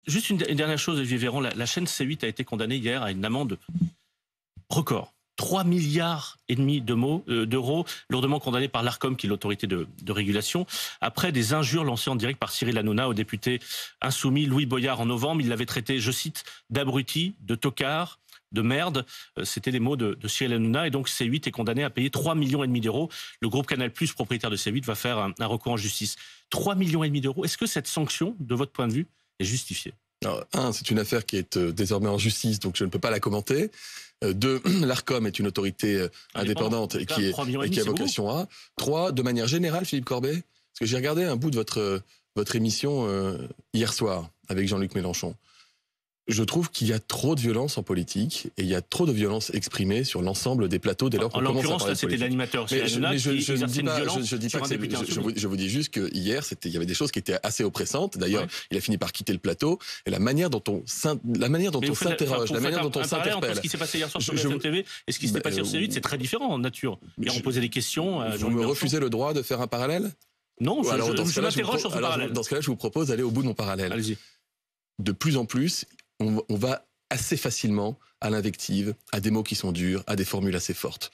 Juste une dernière chose, Olivier Véran, la chaîne C8 a été condamnée hier à une amende record. 3,5 milliards d'euros, lourdement condamnés par l'Arcom, qui est l'autorité de régulation, après des injures lancées en direct par Cyril Hanouna au député insoumis Louis Boyard en novembre. Il l'avait traité, je cite, d'abruti, de tocard, de merde. C'était les mots de Cyril Hanouna. Et donc C8 est condamné à payer 3,5 millions d'euros. Le groupe Canal+, propriétaire de C8, va faire un recours en justice. 3,5 millions d'euros. Est-ce que cette sanction, de votre point de vue, est justifiée? Alors, c'est une affaire qui est désormais en justice, donc je ne peux pas la commenter. Deux, l'Arcom est une autorité indépendante et qui a vocation à. Trois, de manière générale, Philippe Corbet, parce que j'ai regardé un bout de votre émission hier soir avec Jean-Luc Mélenchon. Je trouve qu'il y a trop de violence en politique et il y a trop de violence exprimée sur l'ensemble des plateaux dès lors qu'on commence à parler de politique. En l'occurrence, là, c'était l'animateur. Je vous dis juste que hier, il y avait des choses qui étaient assez oppressantes. D'ailleurs, il a fini par quitter le plateau. Et la manière dont on s'interroge, la manière dont on s'interpelle. Ce qui s'est passé hier soir sur BFM TV et ce qui s'est passé sur C8, c'est très différent en nature. Et on posait des questions. Vous me refusez le droit de faire un parallèle? Non, je m'interroge sur ce parallèle. Dans ce cas-là, je vous propose d'aller au bout de mon parallèle. Allez-y. De plus en plus, on va assez facilement à l'invective, à des mots qui sont durs, à des formules assez fortes.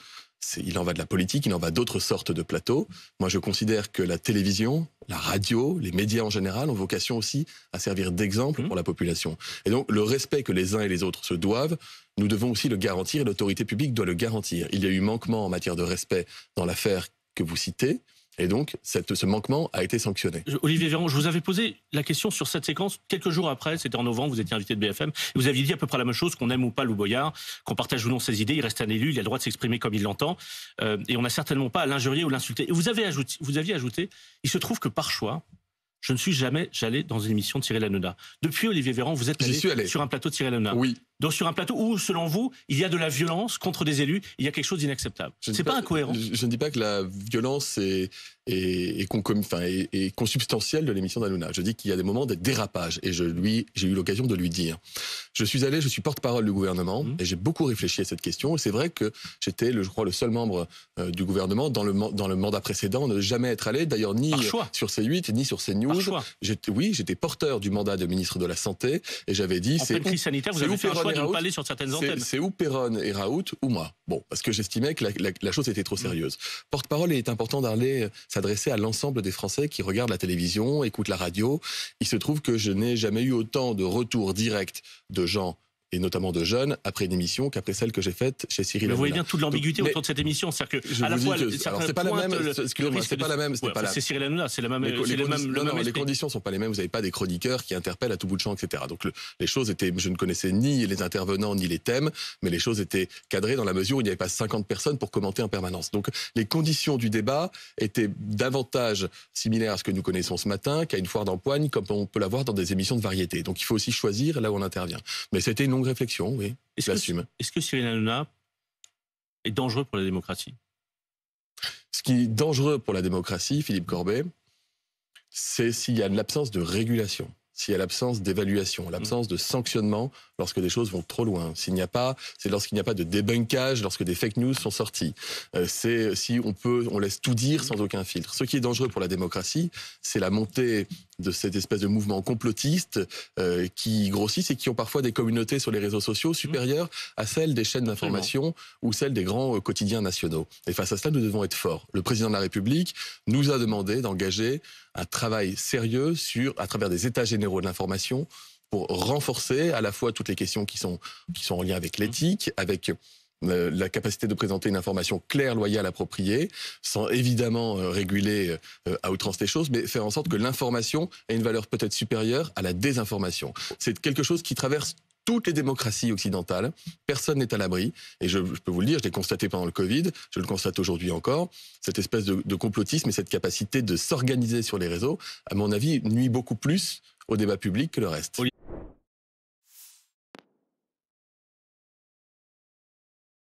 Il en va de la politique, il en va d'autres sortes de plateaux. Moi, je considère que la télévision, la radio, les médias en général ont vocation aussi à servir d'exemple pour la population. Et donc, le respect que les uns et les autres se doivent, nous devons aussi le garantir et l'autorité publique doit le garantir. Il y a eu manquement en matière de respect dans l'affaire que vous citez. Et donc, ce manquement a été sanctionné. Olivier Véran, je vous avais posé la question sur cette séquence quelques jours après, c'était en novembre, vous étiez invité de BFM, et vous aviez dit à peu près la même chose, qu'on aime ou pas Louis Boyard, qu'on partage ou non ses idées, il reste un élu, il a le droit de s'exprimer comme il l'entend, et on n'a certainement pas à l'injurier ou l'insulter. Et vous aviez ajouté, il se trouve que par choix, je ne suis jamais allé dans une émission de Cyril Hanouna. Depuis, Olivier Véran, vous êtes allé sur un plateau de Cyril Hanouna. Oui. Donc sur un plateau où, selon vous, il y a de la violence contre des élus, il y a quelque chose d'inacceptable. C'est pas incohérent. Je ne dis pas que la violence est consubstantielle de l'émission d'Hanouna. Je dis qu'il y a des moments de dérapage et j'ai eu l'occasion de lui dire. Je suis porte-parole du gouvernement et j'ai beaucoup réfléchi à cette question. Et c'est vrai que j'étais, je crois, le seul membre du gouvernement dans le mandat précédent ne jamais être allé, d'ailleurs ni sur C8 ni sur CNews. J'étais porteur du mandat de ministre de la Santé et j'avais dit en pleine crise sanitaire, vous avez fait un choix de ne pas aller sur certaines antennes. C'est ou Perron et Raoult ou moi. Bon, parce que j'estimais que la chose était trop sérieuse. Porte-parole, il est important d'aller s'adresser à l'ensemble des Français qui regardent la télévision, écoutent la radio. Il se trouve que je n'ai jamais eu autant de retours directs de gens, et notamment de jeunes, après une émission qu'après celle que j'ai faite chez Cyril Hanouna. Vous voyez bien toute l'ambiguïté autour de cette émission. C'est-à-dire que, à la fois, c'est pas la même, excusez-moi, c'est pas la même. C'est Cyril Hanouna, c'est le même les conditions sont pas les mêmes. Vous n'avez pas des chroniqueurs qui interpellent à tout bout de champ, etc. Donc les choses étaient, je ne connaissais ni les intervenants, ni les thèmes, mais les choses étaient cadrées dans la mesure où il n'y avait pas 50 personnes pour commenter en permanence. Donc les conditions du débat étaient davantage similaires à ce que nous connaissons ce matin qu'à une foire d'empoigne, comme on peut l'avoir dans des émissions de variété. Donc il faut aussi choisir là où on intervient. Mais c'était une longue réflexion, oui, je l'assume. Est-ce que Cyril Hanouna est dangereux pour la démocratie? Ce qui est dangereux pour la démocratie, Philippe Corbet, c'est s'il y a l'absence de régulation, s'il y a l'absence d'évaluation, l'absence de sanctionnement lorsque des choses vont trop loin. C'est lorsqu'il n'y a pas de débunkage, lorsque des fake news sont sortis. C'est si on laisse tout dire sans aucun filtre. Ce qui est dangereux pour la démocratie, c'est la montée de cette espèce de mouvement complotiste qui grossissent et qui ont parfois des communautés sur les réseaux sociaux supérieures à celles des chaînes d'information ou celles des grands quotidiens nationaux. Et face à cela, nous devons être forts. Le président de la République nous a demandé d'engager un travail sérieux à travers des états généraux de l'information pour renforcer à la fois toutes les questions qui sont en lien avec l'éthique, avec la capacité de présenter une information claire, loyale, appropriée, sans évidemment réguler à outrance les choses, mais faire en sorte que l'information ait une valeur peut-être supérieure à la désinformation. C'est quelque chose qui traverse toutes les démocraties occidentales. Personne n'est à l'abri. Et je peux vous le dire, je l'ai constaté pendant le Covid, je le constate aujourd'hui encore, cette espèce de complotisme et cette capacité de s'organiser sur les réseaux, à mon avis, nuit beaucoup plus au débat public que le reste.